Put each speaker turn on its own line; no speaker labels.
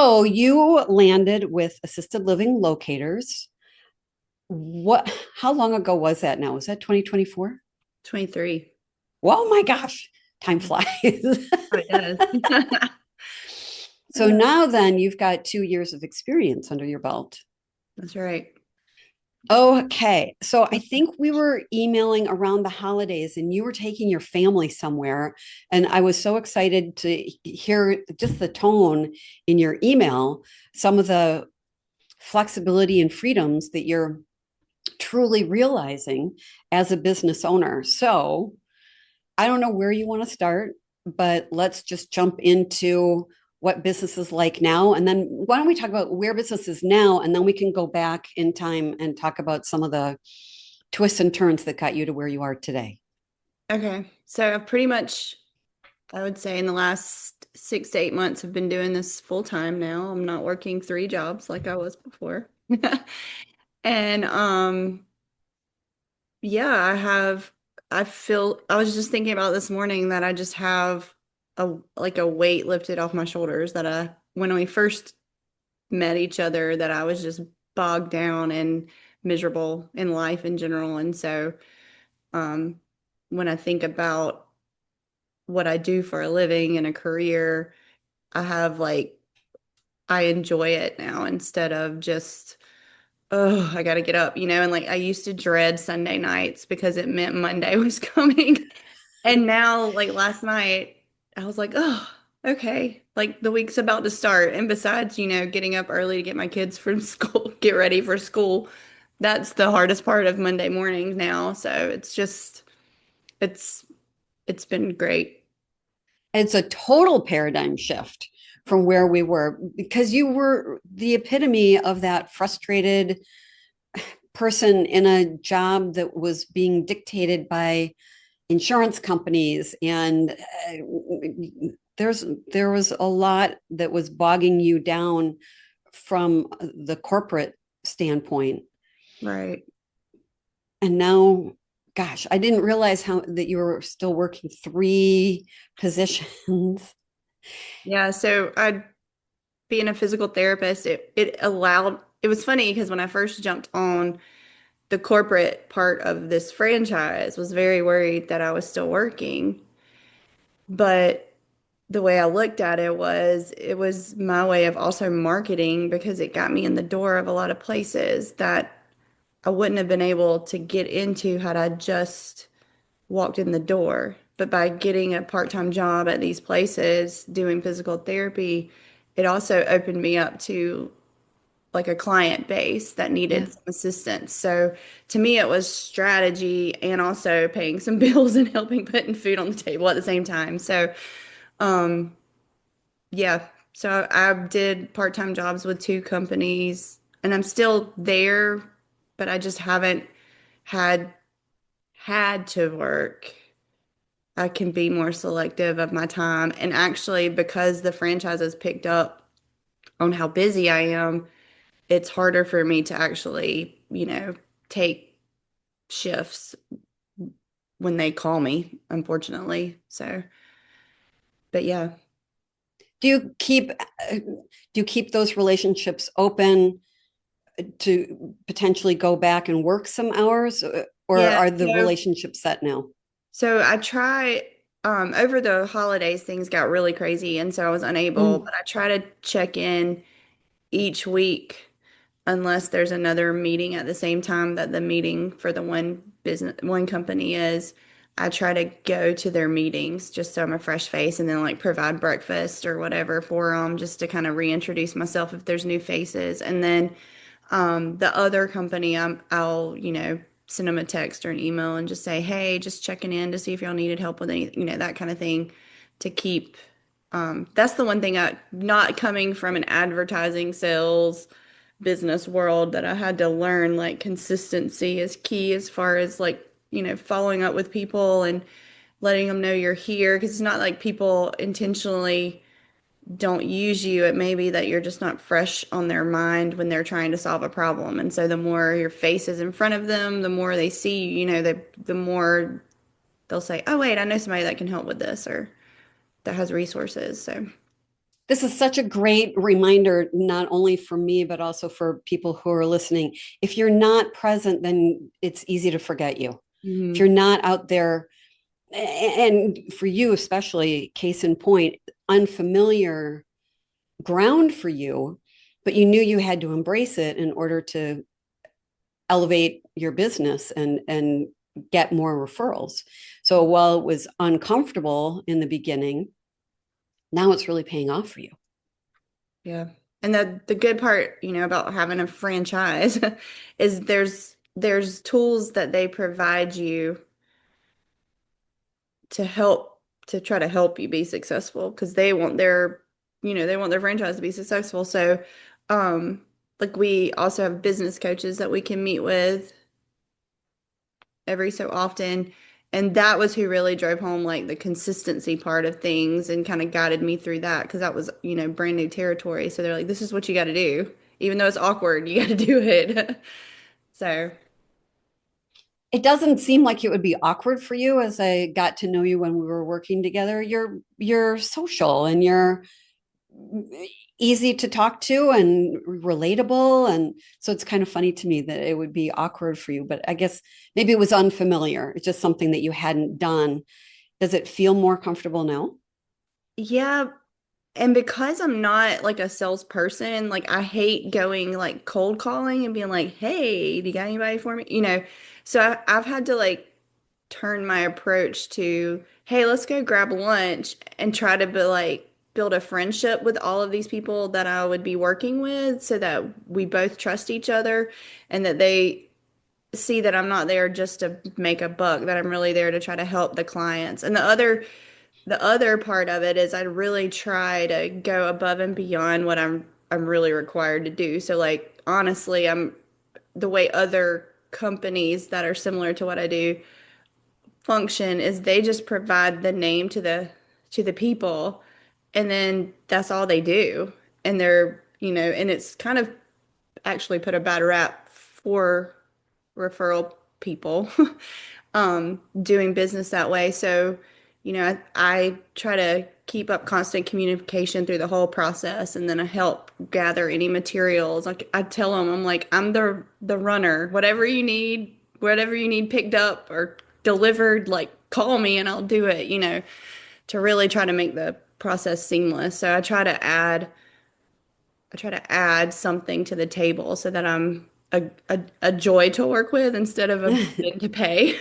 So you landed with assisted living locators. How long ago was that now? Was that 2024?
23.
Oh my gosh, time
Mhm.
flies.
Oh, it does.
So now then you've got 2 years of experience under your belt.
That's right.
Okay. So I think we were emailing around the holidays and you were taking your family somewhere. And I was so excited to hear just the tone in your email, some of the flexibility and freedoms that you're truly realizing as a business owner. So I don't know where you want to start, but let's just jump into what business is like now. And then why don't we talk about where business is now? And then we can go back in time and talk about some of the twists and turns that got you to where you are today.
Okay. So I've pretty much, I would say in the last 6 to 8 months, I've been doing this full time now. I'm not working three jobs like I was before. And yeah, I was just thinking about this morning that I just have a weight lifted off my shoulders that when we first met each other, that I was just bogged down and miserable in life in general. And so um when I think about what I do for a living and a career, I have I enjoy it now instead of just, oh, I gotta get up, and like I used to dread Sunday nights because it meant Monday was coming. And now, like last night, I was like, oh, okay, like the week's about to start. And besides, getting up early to get my kids from school, get ready for school, that's the hardest part of Monday mornings now. So it's it's been great.
It's a total paradigm shift from where we were because you were the epitome of that frustrated person in a job that was being dictated by insurance companies and there was a lot that was bogging you down from the corporate standpoint.
Right.
And now, gosh, I didn't realize how that you were still working three positions.
Yeah, so I being a physical therapist, it was funny because when I first jumped on the corporate part of this franchise, was very worried that I was still working. But the way I looked at it was my way of also marketing because it got me in the door of a lot of places that I wouldn't have been able to get into had I just walked in the door. But by getting a part-time job at these places doing physical therapy, it also opened me up to like a client base that
Yeah.
needed some assistance. So to me, it was strategy and also paying some bills and helping putting food on the table at the same time. So, um, yeah. So I did part-time jobs with two companies and I'm still there, but I just haven't had had to work. I can be more selective of my time. And actually, because the franchise has picked up on how busy I am, it's harder for me to actually, take shifts when they call me, unfortunately. So, but yeah.
Do you keep those relationships open to potentially go back and work some hours, or
Yeah.
are the relationships set now?
So I try, over the holidays, things got really crazy. And so I was unable,
Mm.
but I try to check in each week unless there's another meeting at the same time that the meeting for the one company is. I try to go to their meetings just so I'm a fresh face and then like provide breakfast or whatever for them just to kind of reintroduce myself if there's new faces. And then the other company, I'll, send them a text or an email and just say, hey, just checking in to see if y'all needed help with any, that kind of thing to keep. That's the one thing not coming from an advertising sales business world that I had to learn, like consistency is key as far as like, following up with people and letting them know you're here. Because it's not like people intentionally don't use you. It may be that you're just not fresh on their mind when they're trying to solve a problem. And so the more your face is in front of them, the more they see you, the more they'll say, oh, wait, I know somebody that can help with this or that has resources. So,
This is such a great reminder, not only for me, but also for people who are listening. If you're not present, then it's easy to forget you. If you're
Mhm.
not out there, and for you, especially, case in point, unfamiliar ground for you, but you knew you had to embrace it in order to elevate your business and get more referrals. So while it was uncomfortable in the beginning, now it's really paying off for you.
Yeah. And the good part, about having a franchise is there's tools that they provide you to help to try to help you be successful because they want their franchise to be successful. So, um, like we also have business coaches that we can meet with every so often. And that was who really drove home like the consistency part of things and kind of guided me through that because that was, brand new territory. So they're like, this is what you got to do. Even though it's awkward, you got to do it. So,
It doesn't seem like it would be awkward for you as I got to know you when we were working together. You're social and you're easy to talk to and relatable, and so it's kind of funny to me that it would be awkward for you, but I guess maybe it was unfamiliar. It's just something that you hadn't done. Does it feel more comfortable now?
yeah. And because I'm not like a salesperson, like I hate going like cold calling and being like, hey, do you got anybody for me? So I've had to like turn my approach to, hey, let's go grab lunch and try to build a friendship with all of these people that I would be working with so that we both trust each other and that they see that I'm not there just to make a buck, that I'm really there to try to help the clients. And the other part of it is I really try to go above and beyond what I'm really required to do. So like honestly, I'm the way other companies that are similar to what I do function is they just provide the name to the people and then that's all they do. And and it's kind of actually put a bad rap for referral people doing business that way. So, I try to keep up constant communication through the whole process, and then I help gather any materials. Like I tell them, I'm like, I'm the runner. Whatever you need picked up or delivered, like call me and I'll do it. To really try to make the process seamless. So I try to add something to the table so that I'm a joy to work with instead of a burden to pay.